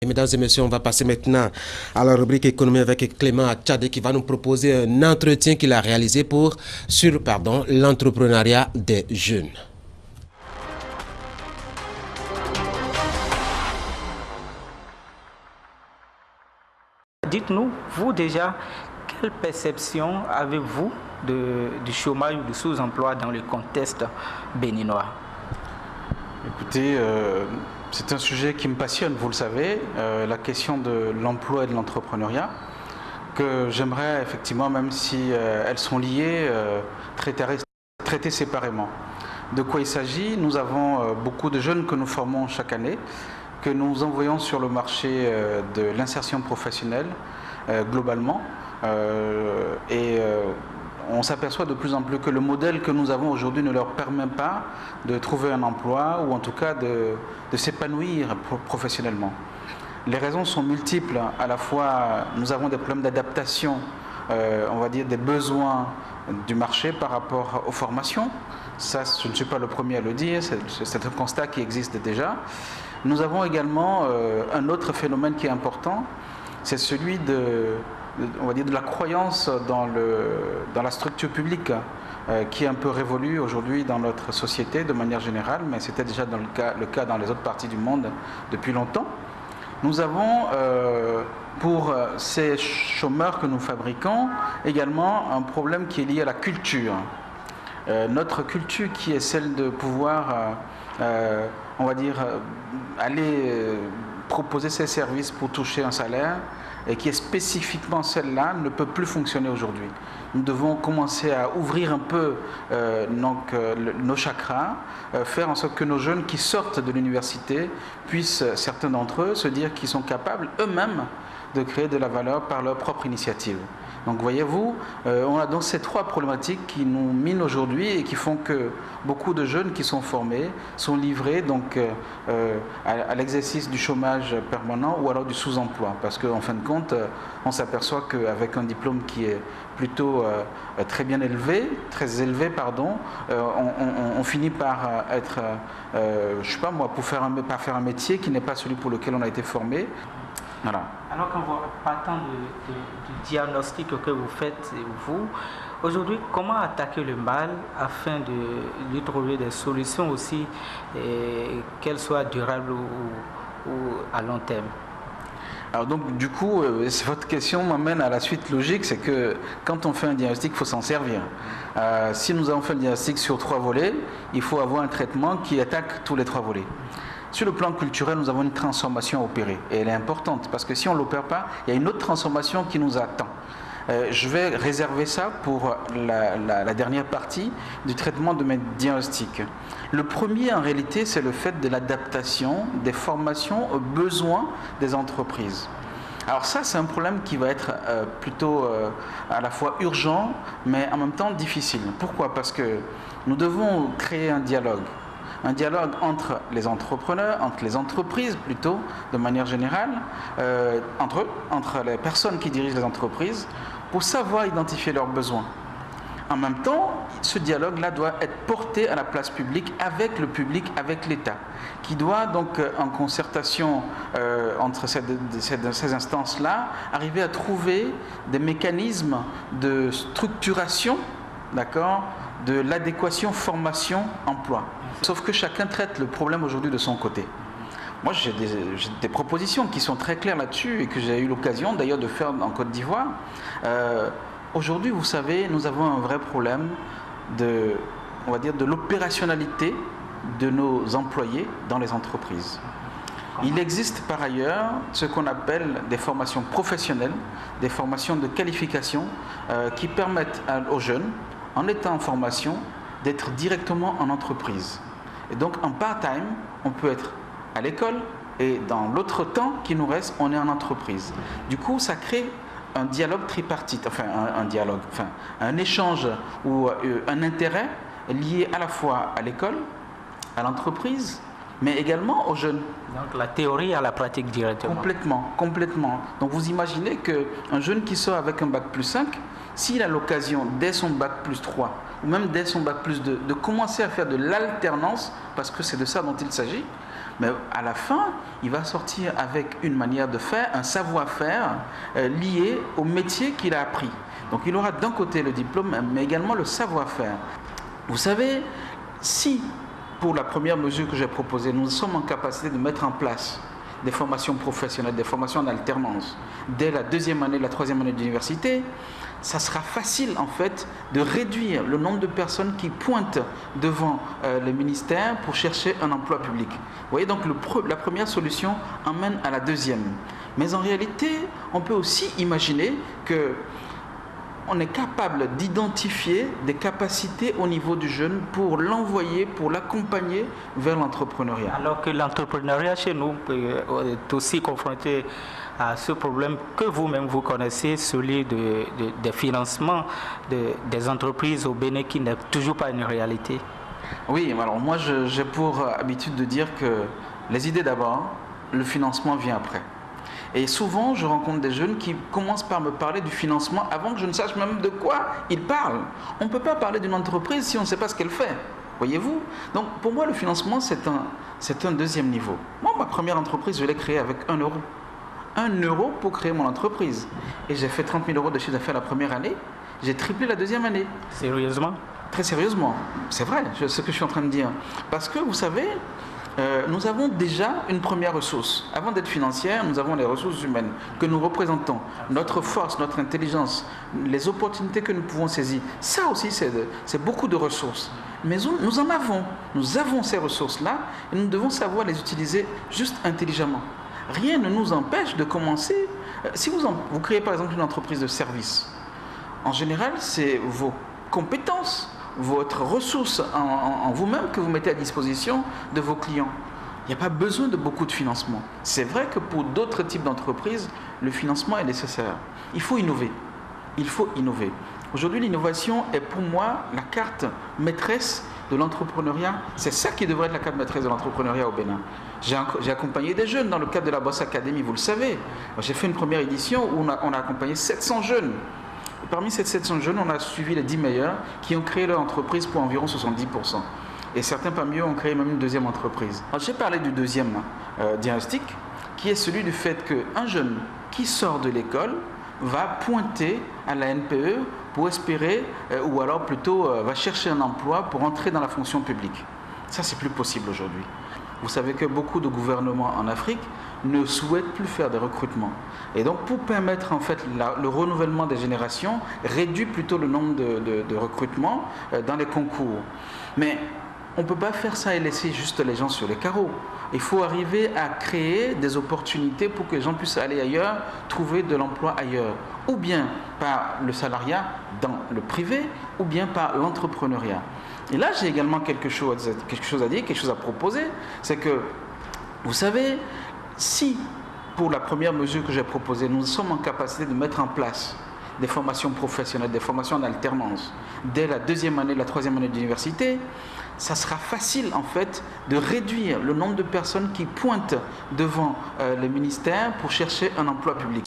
Et mesdames et messieurs, on va passer maintenant à la rubrique économie avec Clément Tchadé qui va nous proposer un entretien qu'il a réalisé sur l'entrepreneuriat des jeunes. Dites-nous, vous déjà, quelle perception avez-vous du chômage ou du sous-emploi dans le contexte béninois? Écoutez, c'est un sujet qui me passionne, vous le savez, la question de l'emploi et de l'entrepreneuriat, que j'aimerais effectivement, même si elles sont liées, traiter séparément. De quoi il s'agit? Nous avons beaucoup de jeunes que nous formons chaque année, que nous envoyons sur le marché de l'insertion professionnelle globalement. On s'aperçoit de plus en plus que le modèle que nous avons aujourd'hui ne leur permet pas de trouver un emploi ou en tout cas de s'épanouir professionnellement. Les raisons sont multiples. À la fois, nous avons des problèmes d'adaptation, on va dire des besoins du marché par rapport aux formations. Ça, je ne suis pas le premier à le dire, c'est un constat qui existe déjà. Nous avons également un autre phénomène qui est important, c'est celui on va dire de la croyance dans la structure publique qui est un peu révolue aujourd'hui dans notre société de manière générale, mais c'était déjà le cas dans les autres parties du monde depuis longtemps. Nous avons pour ces chômeurs que nous fabriquons également un problème qui est lié à la culture. Notre culture qui est celle de pouvoir, on va dire, aller proposer ses services pour toucher un salaire, et qui est spécifiquement celle-là, ne peut plus fonctionner aujourd'hui. Nous devons commencer à ouvrir un peu nos chakras, faire en sorte que nos jeunes qui sortent de l'université puissent, certains d'entre eux, se dire qu'ils sont capables eux-mêmes de créer de la valeur par leur propre initiative. Donc voyez-vous, on a donc ces trois problématiques qui nous minent aujourd'hui et qui font que beaucoup de jeunes qui sont formés sont livrés donc, à l'exercice du chômage permanent ou alors du sous-emploi. Parce qu'en fin de compte, on s'aperçoit qu'avec un diplôme qui est plutôt très bien élevé, on finit par être, je sais pas moi, par faire un métier qui n'est pas celui pour lequel on a été formé. Voilà. Alors partant du diagnostic que vous faites, vous, aujourd'hui, comment attaquer le mal afin de lui trouver des solutions aussi, qu'elles soient durables ou à long terme? Alors donc du coup, votre question m'amène à la suite logique, c'est que quand on fait un diagnostic, il faut s'en servir. Si nous avons fait un diagnostic sur 3 volets, il faut avoir un traitement qui attaque tous les 3 volets. Sur le plan culturel, nous avons une transformation à opérer et elle est importante parce que si on ne l'opère pas, il y a une autre transformation qui nous attend. Je vais réserver ça pour la dernière partie du traitement de mes diagnostics. Le premier, en réalité, c'est le fait de l'adaptation des formations aux besoins des entreprises. Alors ça, c'est un problème qui va être plutôt à la fois urgent, mais en même temps difficile. Pourquoi? Parce que nous devons créer un dialogue entre les entrepreneurs, entre les entreprises plutôt, de manière générale, entre les personnes qui dirigent les entreprises, pour savoir identifier leurs besoins. En même temps, ce dialogue-là doit être porté à la place publique, avec l'État, qui doit donc, en concertation entre ces instances-là, arriver à trouver des mécanismes de structuration, d'accord, de l'adéquation formation-emploi. Sauf que chacun traite le problème aujourd'hui de son côté. Moi, j'ai des propositions qui sont très claires là-dessus et que j'ai eu l'occasion d'ailleurs de faire en Côte d'Ivoire. Aujourd'hui, vous savez, nous avons un vrai problème on va dire, de l'opérationnalité de nos employés dans les entreprises. Il existe par ailleurs ce qu'on appelle des formations professionnelles, des formations de qualification qui permettent aux jeunes, en étant en formation, d'être directement en entreprise. Et donc en part-time, on peut être à l'école et dans l'autre temps qui nous reste, on est en entreprise. Du coup, ça crée un dialogue tripartite, un échange ou un intérêt lié à la fois à l'école, à l'entreprise, mais également aux jeunes. Donc la théorie à la pratique directement. Complètement. Donc vous imaginez qu'un jeune qui sort avec un bac plus 5, s'il a l'occasion, dès son bac plus 3, ou même dès son bac plus 2, de commencer à faire de l'alternance, parce que c'est de ça dont il s'agit, Mais à la fin, il va sortir avec une manière de faire, un savoir-faire lié au métier qu'il a appris. Donc il aura d'un côté le diplôme, mais également le savoir-faire. Vous savez, si pour la première mesure que j'ai proposée, nous sommes en capacité de mettre en place des formations professionnelles, des formations en alternance, dès la deuxième année, la troisième année d'université, ça sera facile en fait de réduire le nombre de personnes qui pointent devant les ministères pour chercher un emploi public. Vous voyez, donc la première solution emmène à la deuxième. Mais en réalité, on peut aussi imaginer que on est capable d'identifier des capacités au niveau du jeune pour l'envoyer, pour l'accompagner vers l'entrepreneuriat. Alors que l'entrepreneuriat chez nous est aussi confronté à ce problème que vous-même vous connaissez, celui des financements des entreprises au Bénin qui n'est toujours pas une réalité. Oui, alors moi j'ai pour habitude de dire que les idées d'abord, le financement vient après. Et souvent, je rencontre des jeunes qui commencent par me parler du financement avant que je ne sache même de quoi ils parlent. On ne peut pas parler d'une entreprise si on ne sait pas ce qu'elle fait. Voyez-vous? Donc, pour moi, le financement, c'est un deuxième niveau. Moi, ma première entreprise, je l'ai créée avec 1 euro. 1 euro pour créer mon entreprise. Et j'ai fait 30 000 euros de chiffre d'affaires la première année. J'ai triplé la deuxième année. Sérieusement? Très sérieusement. C'est vrai, ce que je suis en train de dire. Parce que, vous savez, nous avons déjà une première ressource. Avant d'être financière, nous avons les ressources humaines que nous représentons, notre force, notre intelligence, les opportunités que nous pouvons saisir. Ça aussi, c'est beaucoup de ressources. Mais nous en avons. Nous avons ces ressources-là et nous devons savoir les utiliser juste intelligemment. Rien ne nous empêche de commencer. Si vous créez par exemple une entreprise de service, en général, c'est vos compétences, votre ressource en vous-même que vous mettez à disposition de vos clients. Il n'y a pas besoin de beaucoup de financement. C'est vrai que pour d'autres types d'entreprises, le financement est nécessaire. Il faut innover. Il faut innover. Aujourd'hui, l'innovation est pour moi la carte maîtresse de l'entrepreneuriat. C'est ça qui devrait être la carte maîtresse de l'entrepreneuriat au Bénin. J'ai accompagné des jeunes dans le cadre de la Boss Academy, vous le savez. J'ai fait une première édition où on a accompagné 700 jeunes. Et parmi ces 700 jeunes, on a suivi les 10 meilleurs qui ont créé leur entreprise pour environ 70%. Et certains parmi eux ont créé même une deuxième entreprise. J'ai parlé du deuxième diagnostic, qui est celui du fait qu'un jeune qui sort de l'école va pointer à la NPE pour espérer, ou alors plutôt va chercher un emploi pour entrer dans la fonction publique. Ça, c'est plus possible aujourd'hui. Vous savez que beaucoup de gouvernements en Afrique ne souhaitent plus faire de recrutement. Et donc, pour permettre en fait le renouvellement des générations, réduit plutôt le nombre de recrutements dans les concours. Mais on ne peut pas faire ça et laisser juste les gens sur les carreaux. Il faut arriver à créer des opportunités pour que les gens puissent aller ailleurs, trouver de l'emploi ailleurs. Ou bien par le salariat dans le privé, ou bien par l'entrepreneuriat. Et là, j'ai également quelque chose à dire, quelque chose à proposer. C'est que, vous savez, si pour la première mesure que j'ai proposée, nous sommes en capacité de mettre en place des formations professionnelles, des formations en alternance, dès la deuxième année, la troisième année d'université, ça sera facile en fait de réduire le nombre de personnes qui pointent devant les ministères pour chercher un emploi public.